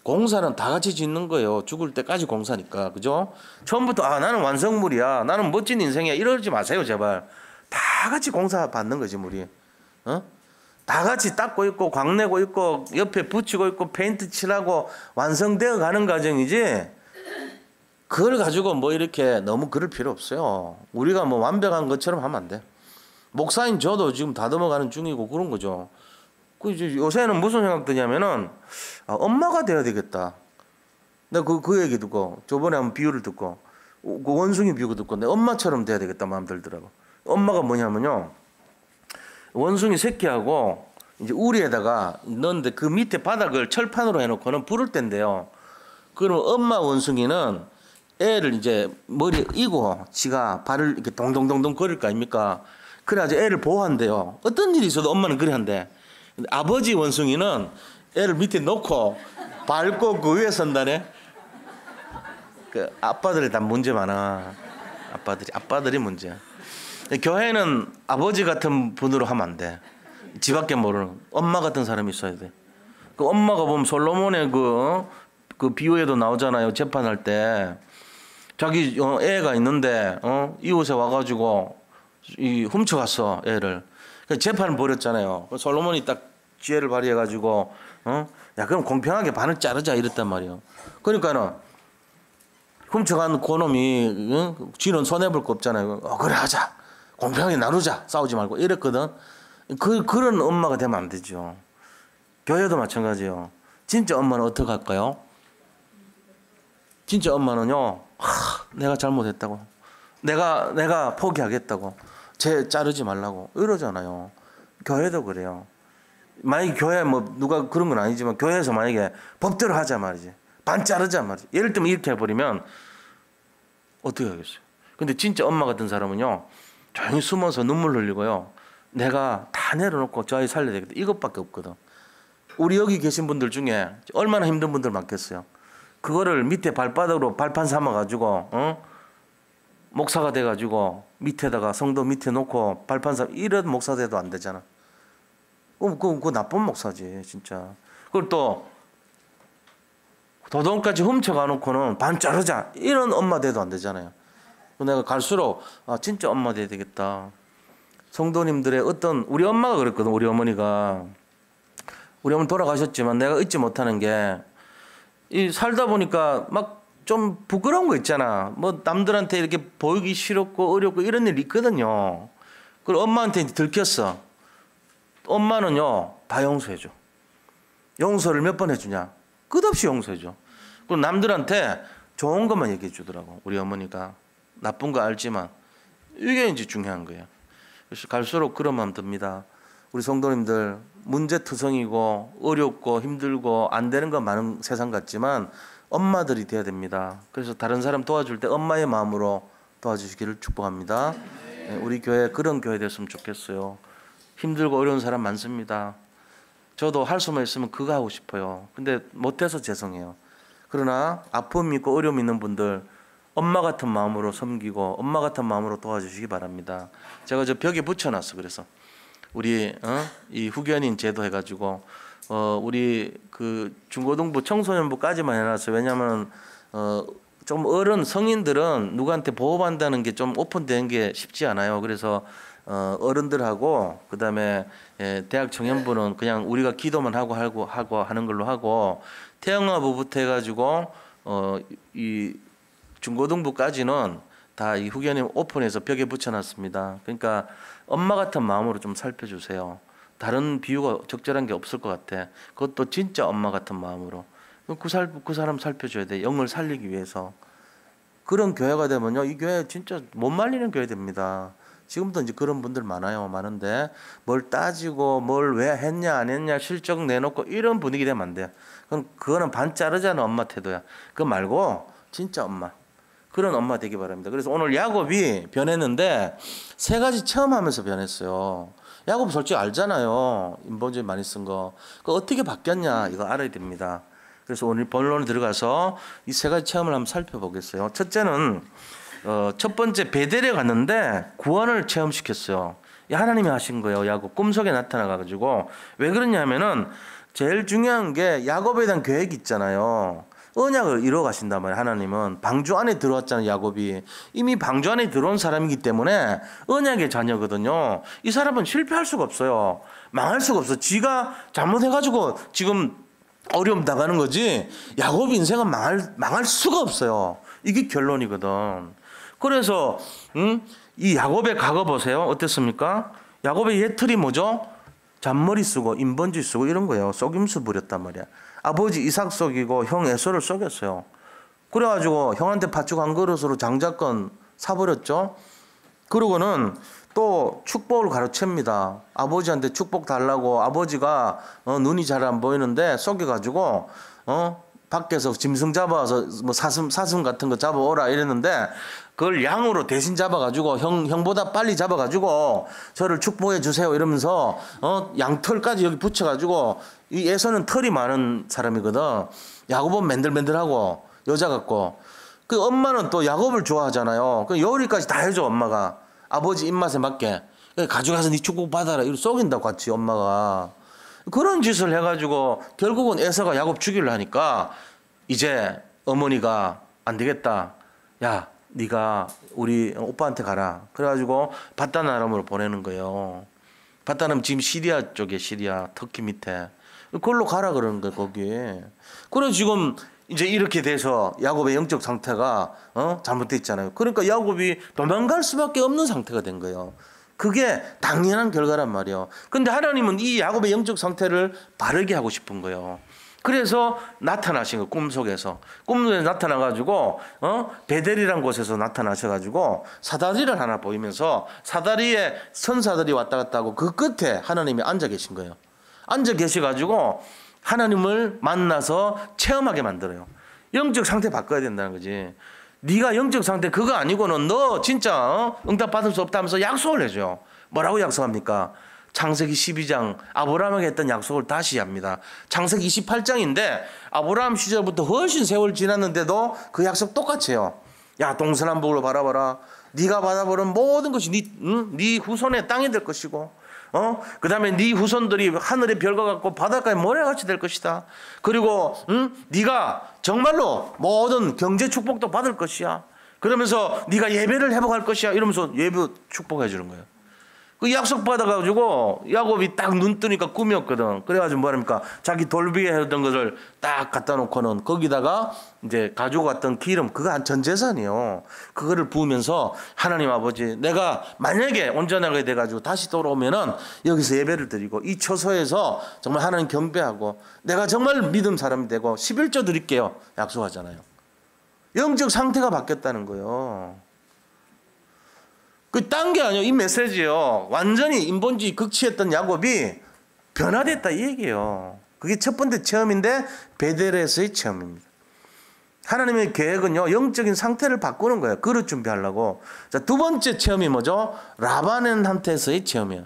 공사는 다 같이 짓는 거예요. 죽을 때까지 공사니까. 그죠? 처음부터 나는 완성물이야. 나는 멋진 인생이야. 이러지 마세요. 제발. 다 같이 공사 받는 거지 우리. 어? 다 같이 닦고 있고 광내고 있고 옆에 붙이고 있고 페인트 칠하고 완성되어 가는 과정이지. 그걸 가지고 뭐 이렇게 너무 그럴 필요 없어요. 우리가 뭐 완벽한 것처럼 하면 안 돼. 목사인 저도 지금 다듬어가는 중이고 그런 거죠. 그 요새는 무슨 생각 드냐면은 엄마가 돼야 되겠다. 내가 그 얘기 듣고 저번에 한번 비유를 듣고 그 원숭이 비유 듣고 내 엄마처럼 돼야 되겠다 마음 들더라고. 엄마가 뭐냐면요. 원숭이 새끼하고 이제 우리에다가 넣는데 그 밑에 바닥을 철판으로 해놓고는 불을 땐대요. 그럼 엄마 원숭이는 애를 이제 머리에 이고 지가 발을 이렇게 동동동동 거릴 거 아닙니까? 그래가지고 애를 보호한대요. 어떤 일이 있어도 엄마는 그래 한대. 아버지 원숭이는 애를 밑에 놓고 밟고 그 위에 선다네. 그 아빠들이 다 문제 많아. 아빠들이 문제야. 교회는 아버지 같은 분으로 하면 안 돼. 지밖에 모르는 엄마 같은 사람이 있어야 돼. 그 엄마가 보면 솔로몬의 그 비유에도 나오잖아요. 재판할 때 자기 애가 있는데 이웃에 와가지고 훔쳐갔어 애를. 재판을 벌였잖아요. 솔로몬이 딱 지혜를 발휘해가지고 야 그럼 공평하게 반을 자르자 이랬단 말이에요. 그러니까는 훔쳐간 그놈이 쥐는 손해볼 거 없잖아요. 그래 하자. 공평하게 나누자. 싸우지 말고 이랬거든. 그런 엄마가 되면 안 되죠. 교회도 마찬가지예요. 진짜 엄마는 어떻게 할까요? 진짜 엄마는요. 내가 잘못했다고. 내가 포기하겠다고. 쟤 자르지 말라고 이러잖아요. 교회도 그래요. 만약에 교회 뭐 누가 그런 건 아니지만 교회에서 만약에 법대로 하자 말이지. 반 자르자 말이지. 예를 들면 이렇게 해버리면 어떻게 하겠어요? 근데 진짜 엄마 같은 사람은요. 조용히 숨어서 눈물 흘리고요. 내가 다 내려놓고 저 아이 살려야 되겠다. 이것밖에 없거든. 우리 여기 계신 분들 중에 얼마나 힘든 분들 많겠어요. 그거를 밑에 발바닥으로 발판 삼아가지고 목사가 돼가지고 밑에다가 성도 밑에 놓고 발판 삼 이런 목사 돼도 안 되잖아. 그거 나쁜 목사지 진짜. 그걸 또 도둑까지 훔쳐가 놓고는 반 자르자 이런 엄마 돼도 안 되잖아요. 내가 갈수록 진짜 엄마 돼야 되겠다. 성도님들의 어떤 우리 엄마가 그랬거든. 우리 어머니가 우리 어머니 돌아가셨지만 내가 잊지 못하는 게 이 살다 보니까 막 좀 부끄러운 거 있잖아. 뭐 남들한테 이렇게 보이기 싫었고 어렵고 이런 일이 있거든요. 그리고 엄마한테 들켰어. 엄마는요 다 용서해줘. 용서를 몇 번 해주냐? 끝없이 용서해줘. 그리고 남들한테 좋은 것만 얘기해 주더라고. 우리 어머니가 나쁜 거 알지만 이게 이제 중요한 거예요. 그래서 갈수록 그런 마음 듭니다. 우리 성도님들 문제투성이고 어렵고 힘들고 안 되는 건 많은 세상 같지만 엄마들이 돼야 됩니다. 그래서 다른 사람 도와줄 때 엄마의 마음으로 도와주시기를 축복합니다. 우리 교회 그런 교회 됐으면 좋겠어요. 힘들고 어려운 사람 많습니다. 저도 할 수만 있으면 그거 하고 싶어요. 근데 못해서 죄송해요. 그러나 아픔이 있고 어려움 있는 분들 엄마 같은 마음으로 섬기고 엄마 같은 마음으로 도와주시기 바랍니다. 제가 저 벽에 붙여놨어. 그래서 우리 이 후견인 제도 해가지고 우리 그 중고등부 청소년부까지만 해놨어요. 왜냐하면 좀 어른 성인들은 누구한테 보호받는다는 게 좀 오픈되는 게 쉽지 않아요. 그래서 어른들하고 그다음에 대학 청년부는 그냥 우리가 기도만 하고 하는 걸로 하고 태영아부부터 해가지고 이 중고등부까지는 다 이 후견인 오픈해서 벽에 붙여놨습니다. 그러니까 엄마 같은 마음으로 좀 살펴주세요. 다른 비유가 적절한 게 없을 것 같아. 그것도 진짜 엄마 같은 마음으로 그 사람 살펴줘야 돼. 영을 살리기 위해서. 그런 교회가 되면요, 이 교회 진짜 못 말리는 교회 됩니다. 지금도 이제 그런 분들 많은데 뭘 따지고 뭘 왜 했냐 안 했냐 실적 내놓고 이런 분위기 되면 안 돼요. 그거는 반 자르자는 엄마 태도야. 그거 말고 진짜 엄마. 그런 엄마 되기 바랍니다. 그래서 오늘 야곱이 변했는데 세 가지 체험하면서 변했어요. 야곱 솔직히 알잖아요. 인본주의 많이 쓴 거. 그 어떻게 바뀌었냐 이거 알아야 됩니다. 그래서 오늘 본론에 들어가서 이 세 가지 체험을 한번 살펴보겠어요. 첫째는 첫 번째 베델에 갔는데 구원을 체험시켰어요. 하나님이 하신 거예요. 야곱 꿈속에 나타나가지고. 왜 그러냐면은 제일 중요한 게 야곱에 대한 계획이 있잖아요. 언약을 이루어 가신단 말이에요. 하나님은 방주 안에 들어왔잖아요. 야곱이 이미 방주 안에 들어온 사람이기 때문에 언약의 자녀거든요. 이 사람은 실패할 수가 없어요. 망할 수가 없어. 지가 잘못해가지고 지금 어려움 나가는 거지. 야곱 인생은 망할 수가 없어요. 이게 결론이거든. 그래서 이 야곱의 과거 보세요. 어땠습니까? 야곱의 예틀이 뭐죠? 잔머리 쓰고 인번지 쓰고 이런 거예요. 속임수 부렸단 말이야. 아버지 이삭 속이고 형 에서를 속였어요. 그래가지고 형한테 팥죽 한 그릇으로 장자권 사버렸죠. 그러고는 또 축복을 가르칩니다. 아버지한테 축복 달라고. 아버지가 눈이 잘 안 보이는데 속여가지고 밖에서 짐승 잡아서 뭐 사슴 같은 거 잡아오라 이랬는데 그걸 양으로 대신 잡아가지고 형보다 빨리 잡아가지고 저를 축복해 주세요 이러면서 양털까지 여기 붙여가지고 이 에서는 털이 많은 사람이거든. 야곱은 맨들맨들하고 여자 같고 그 엄마는 또 야곱을 좋아하잖아요. 그 요리까지 다 해줘 엄마가. 아버지 입맛에 맞게 가져가서 네 축복 받아라 이렇게 속인다고 같이 엄마가. 그런 짓을 해가지고 결국은 에서가 야곱 죽이려 하니까 이제 어머니가 안 되겠다. 야 네가 우리 오빠한테 가라. 그래가지고 바다나람으로 보내는 거예요. 바다나람 지금 시리아 쪽에 시리아 터키 밑에 그걸로 가라 그러는 거예요 거기. 그래 지금 이제 이렇게 돼서 야곱의 영적 상태가 잘못돼 있잖아요. 그러니까 야곱이 도망갈 수밖에 없는 상태가 된 거예요. 그게 당연한 결과란 말이에요. 근데 하나님은 이 야곱의 영적 상태를 바르게 하고 싶은 거예요. 그래서 나타나신 거예요. 꿈속에서 나타나가지고 베델이란 곳에서 나타나셔가지고 사다리를 하나 보이면서 사다리에 선사들이 왔다 갔다 하고 그 끝에 하나님이 앉아 계신 거예요. 앉아 계셔가지고 하나님을 만나서 체험하게 만들어요. 영적 상태 바꿔야 된다는 거지. 네가 영적 상태 그거 아니고는 너 진짜 응답 받을 수 없다면서 약속을 해줘요. 뭐라고 약속합니까? 창세기 12장 아브라함에게 했던 약속을 다시 합니다. 창세기 28장인데 아브라함 시절부터 훨씬 세월 지났는데도 그 약속 똑같이 해요. 야 동서남북으로 바라봐라. 네가 바라보는 모든 것이 네 후손의 땅이 될 것이고 그 다음에 네 후손들이 하늘의 별과 같고 바닷가의 모래같이 될 것이다. 그리고 네가 정말로 모든 경제 축복도 받을 것이야. 그러면서 네가 예배를 회복할 것이야. 이러면서 예배 축복해 주는 거예요. 그 약속 받아가지고 야곱이 딱 눈 뜨니까 꿈이었거든. 그래가지고 뭐랍니까? 자기 돌비에 했던 것을 딱 갖다 놓고는 거기다가 이제 가지고 갔던 기름, 그거 한 전 재산이요. 그거를 부으면서 하나님 아버지, 내가 만약에 온전하게 돼가지고 다시 돌아오면은 여기서 예배를 드리고 이 처소에서 정말 하나님 경배하고 내가 정말 믿음 사람이 되고 11조 드릴게요. 약속하잖아요. 영적 상태가 바뀌었다는 거예요. 그 딴 게 아니에요. 이 메시지요. 완전히 인본주의 극치했던 야곱이 변화됐다 이 얘기예요. 그게 첫 번째 체험인데 베델에서의 체험입니다. 하나님의 계획은요, 영적인 상태를 바꾸는 거예요. 그릇 준비하려고. 자, 두 번째 체험이 뭐죠? 라반한테서의 체험이에요.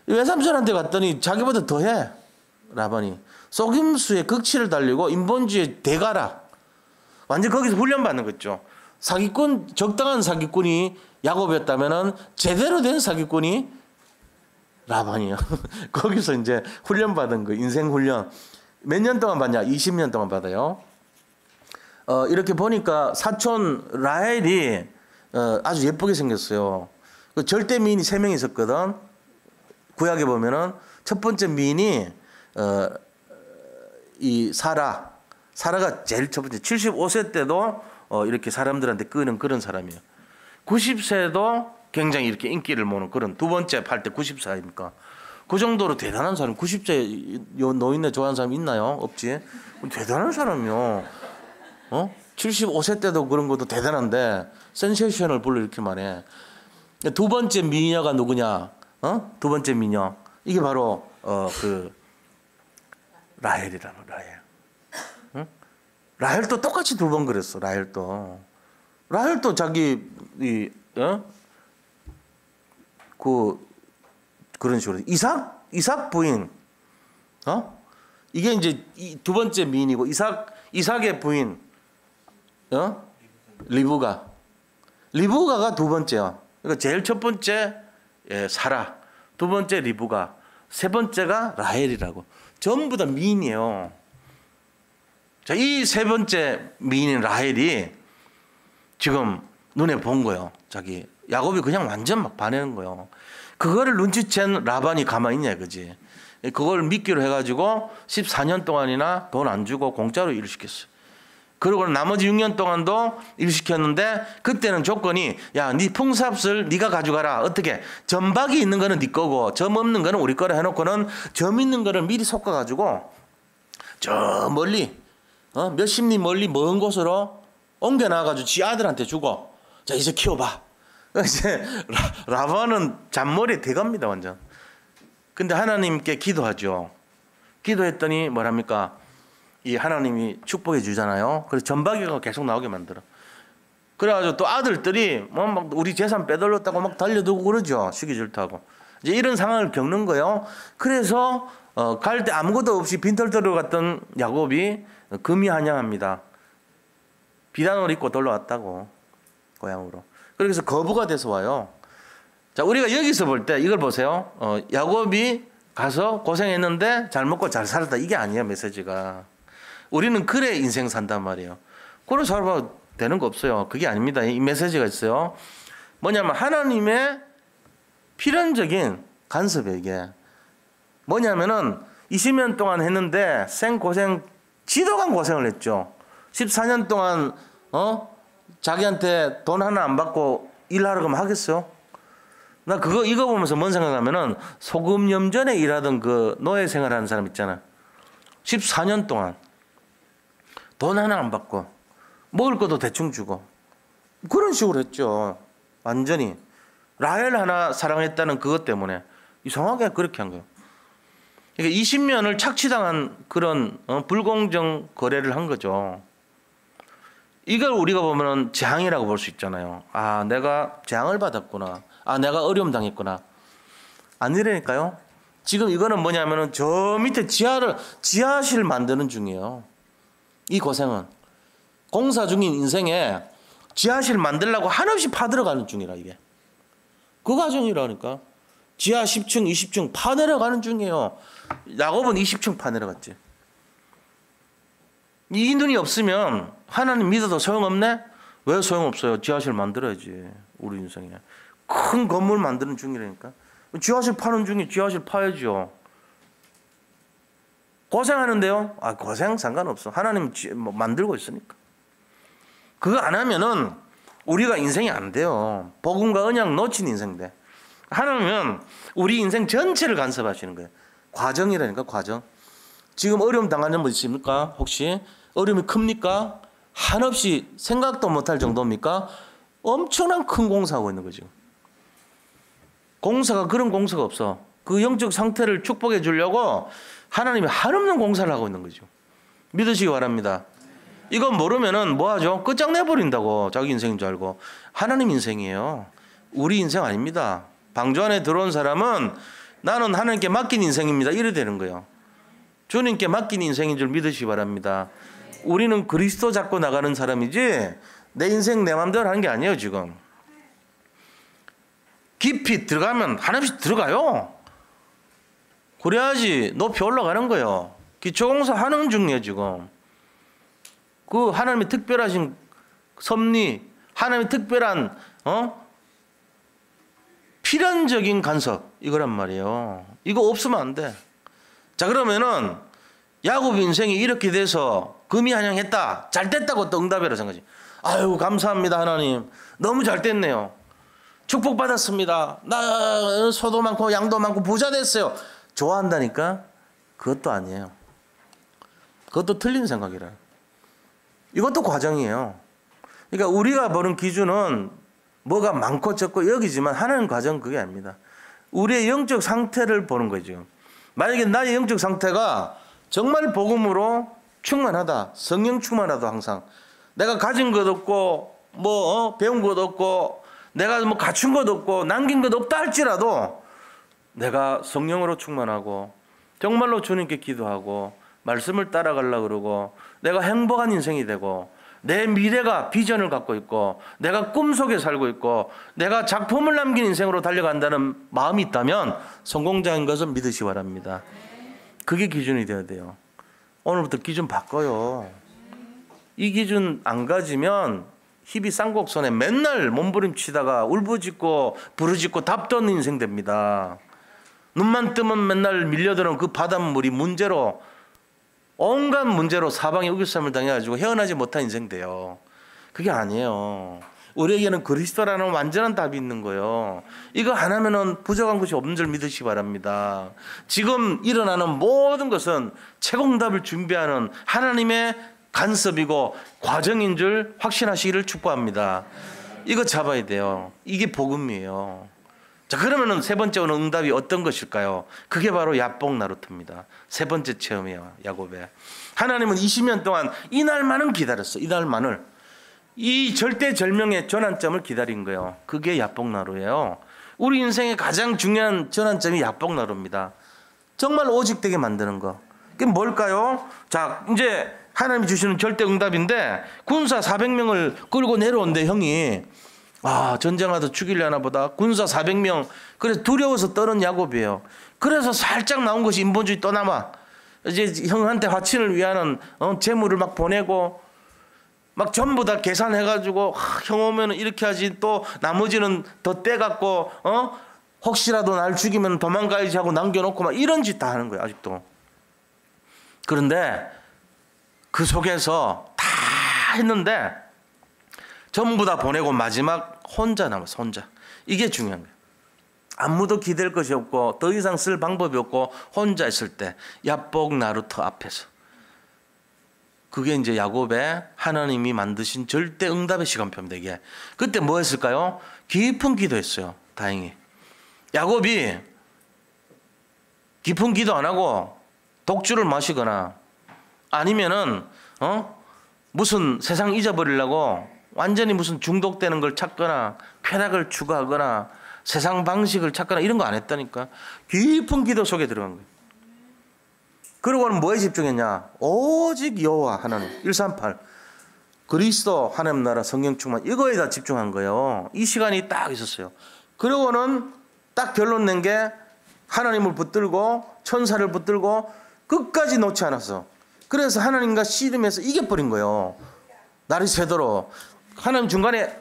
외삼촌한테 갔더니 자기보다 더해. 라반이 속임수의 극치를 달리고 인본주의 대가라. 완전 거기서 훈련받는 거죠. 사기꾼, 적당한 사기꾼이 야곱이었다면은 제대로 된 사기꾼이 라반이요. 거기서 이제 훈련받은 거, 인생 훈련. 몇 년 동안 받냐? 20년 동안 받아요. 이렇게 보니까 사촌 라헬이 아주 예쁘게 생겼어요. 그 절대 미인이 3명 있었거든. 구약에 보면은 첫 번째 미인이 이 사라가 제일 첫 번째. 75세 때도 이렇게 사람들한테 끄는 그런 사람이에요. 90세도 굉장히 이렇게 인기를 모는 그런 두 번째 팔 때 94입니까? 그 정도로 대단한 사람. 90세 노인네 좋아하는 사람 있나요? 없지. 대단한 사람이요. 75세 때도 그런 것도 대단한데 센세이션을 불러일으키만 해. 두 번째 미녀가 누구냐? 두 번째 미녀. 이게 바로 라헬이라고. 라헬. 응? 라헬도 똑같이 두 번 그랬어. 라헬도 자기 그런 식으로 이삭 부인. 이게 이제 두 번째 미인이고 이삭의 부인. 리브가가 두 번째요. 그러니까 제일 첫 번째 사라, 두 번째 리브가, 세 번째가 라헬이라고. 전부 다 미인이에요. 자, 이 세 번째 미인인 라헬이 지금 눈에 본 거예요. 자기 야곱이 그냥 완전 막 반하는 거예요. 그거를 눈치챈 라반이 가만히 있냐 그지. 그걸 믿기로 해가지고 14년 동안이나 돈 안 주고 공짜로 일을 시켰어요. 그리고 나머지 6년 동안도 일 시켰는데 그때는 조건이 야, 네 풍삽을 네가 가져가라. 어떻게? 점박이 있는 거는 네 거고 점 없는 거는 우리 거라 해놓고는 점 있는 거를 미리 섞어가지고 저 멀리 몇십 리 멀리 먼 곳으로 옮겨놔가지고 지 아들한테 주고 자 이제 키워봐. 이제 라반은 잔머리에 대갑니다 완전. 근데 하나님께 기도하죠. 기도했더니 뭐랍니까? 이 하나님이 축복해 주잖아요. 그래서 전박이가 계속 나오게 만들어. 그래가지고 또 아들들이 뭐 막 우리 재산 빼돌렸다고 막 달려들고 그러죠. 시기 질투하고. 이제 이런 상황을 겪는 거예요. 그래서 갈 때 아무것도 없이 빈털터로 갔던 야곱이 금이 한양합니다. 비단을 입고 돌아왔다고 고향으로. 그래서 거부가 돼서 와요. 자, 우리가 여기서 볼 때 이걸 보세요. 야곱이 가서 고생했는데 잘 먹고 잘 살았다. 이게 아니에요 메시지가. 우리는 그래 인생 산단 말이에요. 그래 살아봐도 되는 거 없어요. 그게 아닙니다. 이 메시지가 있어요. 뭐냐면 하나님의 필연적인 간섭이에요. 이게 뭐냐면은 20년 동안 했는데 생고생 지도간 고생을 했죠. 14년 동안 자기한테 돈 하나 안 받고 일하러 가면 하겠어요? 나 이거 보면서 뭔 생각하면은 소금 염전에 일하던 그 노예 생활하는 사람 있잖아. 14년 동안 돈 하나 안 받고 먹을 것도 대충 주고 그런 식으로 했죠. 완전히 라헬 하나 사랑했다는 그것 때문에 이상하게 그렇게 한 거예요. 그러니까 20년을 착취당한 그런 불공정 거래를 한 거죠. 이걸 우리가 보면은 재앙이라고 볼 수 있잖아요. 아, 내가 재앙을 받았구나. 아, 내가 어려움 당했구나. 아니라니까요. 지금 이거는 뭐냐면은 저 밑에 지하실 만드는 중이에요. 이 고생은 공사 중인 인생에 지하실 만들려고 한없이 파들어가는 중이라 이게. 그 과정이라니까. 지하 10층, 20층 파내려가는 중이에요. 야곱은 20층 파내려갔지. 이 눈이 없으면 하나님 믿어도 소용없네? 왜 소용없어요? 지하실 만들어야지. 우리 인생에. 큰 건물 만드는 중이라니까. 지하실 파는 중에 지하실 파야죠. 고생하는데요? 아, 고생 상관없어. 하나님 만들고 있으니까. 그거 안 하면은 우리가 인생이 안 돼요. 복음과 언약 놓친 인생 돼. 하나님은 우리 인생 전체를 간섭하시는 거예요. 과정이라니까, 과정. 지금 어려움 당하는 분 있습니까? 혹시 어려움이 큽니까? 한없이 생각도 못할 정도입니까? 엄청난 큰 공사하고 있는 거죠. 공사가 그런 공사가 없어. 그 영적 상태를 축복해 주려고 하나님이 한없는 공사를 하고 있는 거죠. 믿으시기 바랍니다. 이건 모르면은 뭐 하죠? 끝장내버린다고. 자기 인생인 줄 알고. 하나님 인생이에요. 우리 인생 아닙니다. 방주 안에 들어온 사람은 나는 하나님께 맡긴 인생입니다. 이래 되는 거예요. 주님께 맡긴 인생인 줄 믿으시기 바랍니다. 우리는 그리스도 잡고 나가는 사람이지 내 인생 내 마음대로 하는 게 아니에요. 지금 깊이 들어가면 하나씩 들어가요. 그래야지 높이 올라가는 거예요. 기초공사 하는 중이에요. 지금 그 하나님의 특별하신 섭리, 하나님의 특별한 필연적인 간섭 이거란 말이에요. 이거 없으면 안 돼. 자, 그러면은 야곱 인생이 이렇게 돼서 금이 한양했다. 잘 됐다고 또 응답이라 생각하지. 아유, 감사합니다 하나님. 너무 잘 됐네요. 축복받았습니다. 나 소도 많고 양도 많고 부자 됐어요. 좋아한다니까? 그것도 아니에요. 그것도 틀린 생각이라. 이것도 과정이에요. 그러니까 우리가 보는 기준은 뭐가 많고 적고 여기지만 하나님 과정은 그게 아닙니다. 우리의 영적 상태를 보는 거죠. 만약에 나의 영적 상태가 정말 복음으로 충만하다, 성령 충만하다, 항상 내가 가진 것 없고 배운 것 없고 내가 갖춘 것 없고 남긴 것 없다 할지라도 내가 성령으로 충만하고 정말로 주님께 기도하고 말씀을 따라가려고 그러고 내가 행복한 인생이 되고 내 미래가 비전을 갖고 있고 내가 꿈속에 살고 있고 내가 작품을 남긴 인생으로 달려간다는 마음이 있다면 성공자인 것을 믿으시기 바랍니다. 그게 기준이 되어야 돼요. 오늘부터 기준 바꿔요. 이 기준 안 가지면 희비 쌍곡선에 맨날 몸부림치다가 울부짖고 부르짖고 답도 없는 인생 됩니다. 눈만 뜨면 맨날 밀려드는 그 바닷물이 문제로 온갖 문제로 사방에 우겨쌈을 당해가지고 헤어나지 못한 인생 돼요. 그게 아니에요. 우리에게는 그리스도라는 완전한 답이 있는 거예요. 이거 하나면은 부족한 것이 없는 줄 믿으시기 바랍니다. 지금 일어나는 모든 것은 최공답을 준비하는 하나님의 간섭이고 과정인 줄 확신하시기를 축복합니다. 이거 잡아야 돼요. 이게 복음이에요. 자, 그러면은 세 번째 오는 응답이 어떤 것일까요? 그게 바로 야복 나루트입니다. 세 번째 체험이에요. 야곱의. 하나님은 20년 동안 이날만은 기다렸어. 이날만을. 이 절대절명의 전환점을 기다린 거예요. 그게 야복 나루예요. 우리 인생의 가장 중요한 전환점이 야복 나루입니다. 정말 오직되게 만드는 거. 그게 뭘까요? 자, 이제 하나님이 주시는 절대 응답인데 군사 400명을 끌고 내려온대, 형이. 전쟁하다 죽이려나 보다. 군사 400명. 그래서 두려워서 떠는 야곱이에요. 그래서 살짝 나온 것이 인본주의 또 남아. 이제 형한테 화친을 위하는 재물을 막 보내고 막 전부 다 계산해가지고 형 오면 이렇게 하지, 또 나머지는 더 떼갖고 혹시라도 날 죽이면 도망가야지 하고 남겨놓고 막 이런 짓 다 하는 거예요. 아직도. 그런데 그 속에서 다 했는데 전부 다 보내고 마지막 혼자 남았어. 혼자. 이게 중요한 거예요. 아무도 기댈 것이 없고 더 이상 쓸 방법이 없고 혼자 있을 때 야복 나루터 앞에서, 그게 이제 야곱의 하나님이 만드신 절대 응답의 시간표입니다. 이게. 그때 뭐 했을까요? 깊은 기도했어요. 다행히. 야곱이 깊은 기도 안 하고 독주를 마시거나 아니면은 무슨 세상 잊어버리려고 완전히 무슨 중독되는 걸 찾거나 쾌락을 추구하거나 세상 방식을 찾거나 이런 거 안 했다니까. 깊은 기도 속에 들어간 거예요. 그리고는 뭐에 집중했냐? 오직 여호와 하나님 138 그리스도 하나님 나라 성령 충만, 이거에 다 집중한 거예요. 이 시간이 딱 있었어요. 그리고는 딱 결론 낸 게 하나님을 붙들고 천사를 붙들고 끝까지 놓지 않았어. 그래서 하나님과 씨름해서 이겨버린 거예요. 날이 새도록. 하나님 중간에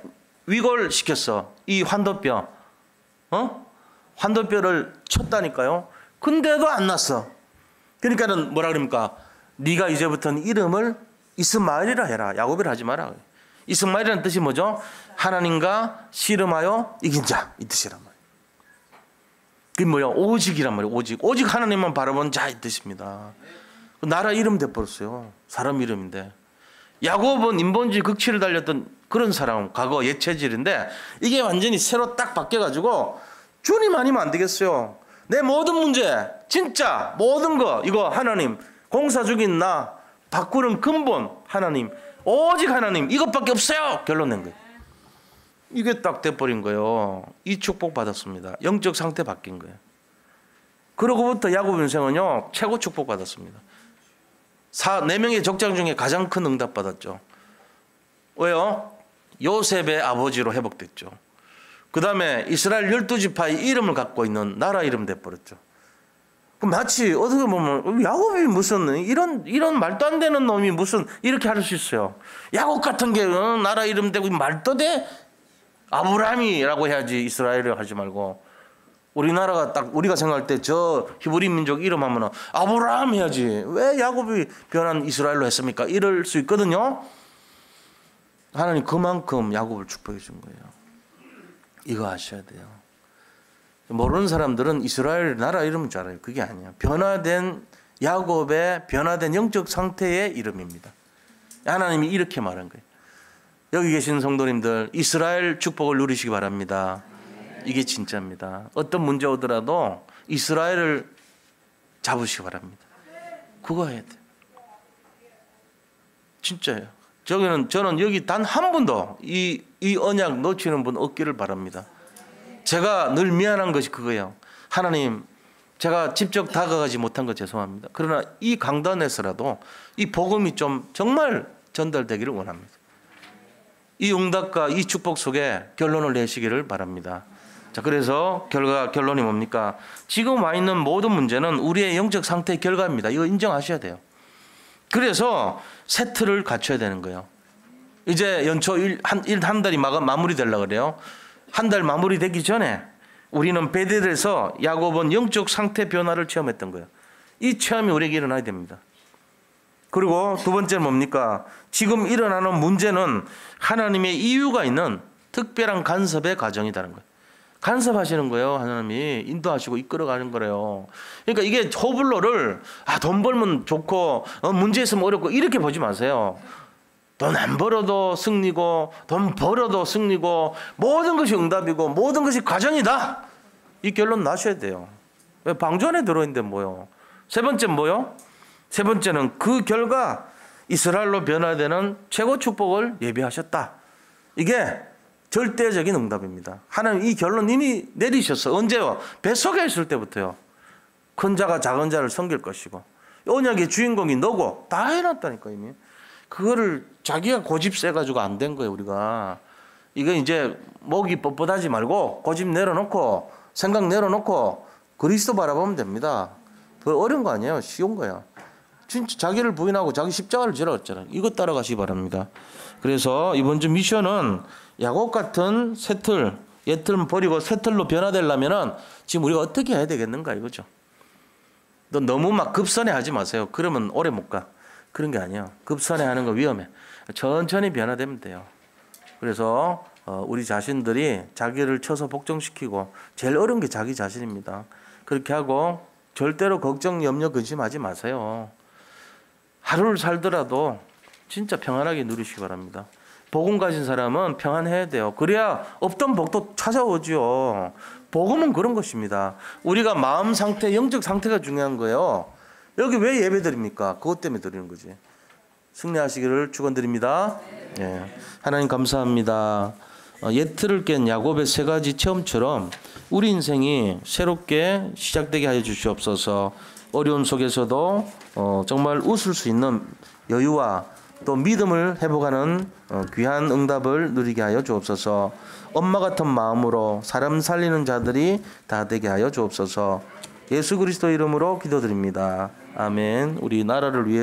위골시켰어. 이 환도뼈. 환도뼈를 쳤다니까요. 근데도 안 났어. 그러니까는 뭐라 그럽니까? 네가 이제부터는 이름을 이스마엘이라 해라. 야곱이라 하지 마라. 이스마엘이라는 뜻이 뭐죠? 하나님과 씨름하여 이긴 자, 이 뜻이란 말이에요. 그게 뭐야? 오직이란 말이에요. 오직 하나님만 바라본 자, 이 뜻입니다. 나라 이름 돼버렸어요. 사람 이름인데. 야곱은 인본주의 극치를 달렸던 그런 사람, 과거 옛체질인데 이게 완전히 새로 딱 바뀌어가지고 주님 아니면 안 되겠어요. 내 모든 문제, 진짜 모든 거 이거 하나님, 공사 중인 나 바꾸는 근본 하나님, 오직 하나님, 이것밖에 없어요. 결론 낸 거예요. 이게 딱 돼버린 거예요. 이 축복 받았습니다. 영적 상태 바뀐 거예요. 그러고부터 야곱 인생은요 최고 축복 받았습니다. 4명의 족장 중에 가장 큰 응답 받았죠. 왜요? 요셉의 아버지로 회복됐죠. 그 다음에 이스라엘 12지파의 이름을 갖고 있는 나라 이름 돼버렸죠. 마치 어떻게 보면 야곱이 무슨 이런 말도 안 되는 놈이 무슨 이렇게 할 수 있어요. 야곱 같은 게 나라 이름 되고 말도 돼? 아브라함이라고 해야지, 이스라엘을 하지 말고. 우리나라가 딱 우리가 생각할 때 저 히브리 민족 이름 하면 아브라함 해야지. 왜 야곱이 변한 이스라엘로 했습니까? 이럴 수 있거든요. 하나님 그만큼 야곱을 축복해 준 거예요. 이거 아셔야 돼요. 모르는 사람들은 이스라엘 나라 이름인 줄 알아요. 그게 아니에요. 변화된 야곱의 변화된 영적 상태의 이름입니다. 하나님이 이렇게 말한 거예요. 여기 계신 성도님들, 이스라엘 축복을 누리시기 바랍니다. 이게 진짜입니다. 어떤 문제 오더라도 이스라엘을 잡으시기 바랍니다. 그거 해야 돼요. 진짜예요. 저는 여기 단 한 분도 이 언약 놓치는 분 없기를 바랍니다. 제가 늘 미안한 것이 그거예요. 하나님, 제가 직접 다가가지 못한 거 죄송합니다. 그러나 이 강단에서라도 이 복음이 좀 정말 전달되기를 원합니다. 이 응답과 이 축복 속에 결론을 내시기를 바랍니다. 자, 그래서 결론이 뭡니까? 지금 와 있는 모든 문제는 우리의 영적 상태의 결과입니다. 이거 인정하셔야 돼요. 그래서 새 틀을 갖춰야 되는 거예요. 이제 연초 한 달이 마무리되려고 그래요. 한 달 마무리되기 전에 우리는 베델에서 야곱은 영적 상태 변화를 체험했던 거예요. 이 체험이 우리에게 일어나야 됩니다. 그리고 두 번째는 뭡니까? 지금 일어나는 문제는 하나님의 이유가 있는 특별한 간섭의 과정이라는 거예요. 간섭하시는 거예요. 하나님이 인도하시고 이끌어가는 거래요. 그러니까 이게 호불호를 돈 벌면 좋고 문제 있으면 어렵고 이렇게 보지 마세요. 돈 안 벌어도 승리고 돈 벌어도 승리고 모든 것이 응답이고 모든 것이 과정이다. 이 결론 나셔야 돼요. 왜 방주 안에 들어있는데 뭐요? 세 번째는 뭐요? 세 번째는 그 결과 이스라엘로 변화되는 최고 축복을 예비하셨다. 이게 절대적인 응답입니다. 하나님 이 결론 이미 내리셨어. 언제요? 뱃속에 있을 때부터요. 큰 자가 작은 자를 섬길 것이고 언약의 주인공이 너고 다 해놨다니까 이미. 그거를 자기가 고집 세가지고 안 된 거예요. 우리가. 이거 이제 목이 뻣뻣하지 말고 고집 내려놓고 생각 내려놓고 그리스도 바라보면 됩니다. 그 어려운 거 아니에요. 쉬운 거야. 진짜 자기를 부인하고 자기 십자가를 지라고 했잖아요. 이거 따라가시기 바랍니다. 그래서 이번 주 미션은 야곱 같은 새 틀, 옛 틀 버리고 새 틀로 변화되려면은 지금 우리가 어떻게 해야 되겠는가 이거죠. 너무 막 급선회 하지 마세요. 그러면 오래 못 가. 그런 게 아니에요. 급선회 하는 거 위험해. 천천히 변화되면 돼요. 그래서 우리 자신들이 자기를 쳐서 복종시키고 제일 어려운 게 자기 자신입니다. 그렇게 하고 절대로 걱정, 염려, 근심하지 마세요. 하루를 살더라도 진짜 평안하게 누리시기 바랍니다. 복음 가진 사람은 평안해야 돼요. 그래야 없던 복도 찾아오죠. 복음은 그런 것입니다. 우리가 마음 상태, 영적 상태가 중요한 거예요. 여기 왜 예배 드립니까? 그것 때문에 드리는 거지. 승리하시기를 축원드립니다. 예. 하나님 감사합니다. 옛 틀을 깬 야곱의 세 가지 체험처럼 우리 인생이 새롭게 시작되게 하여 주시옵소서. 어려운 속에서도 정말 웃을 수 있는 여유와 또 믿음을 회복하는 귀한 응답을 누리게 하여 주옵소서. 엄마 같은 마음으로 사람 살리는 자들이 다 되게 하여 주옵소서. 예수 그리스도 이름으로 기도드립니다. 아멘. 우리 나라를 위해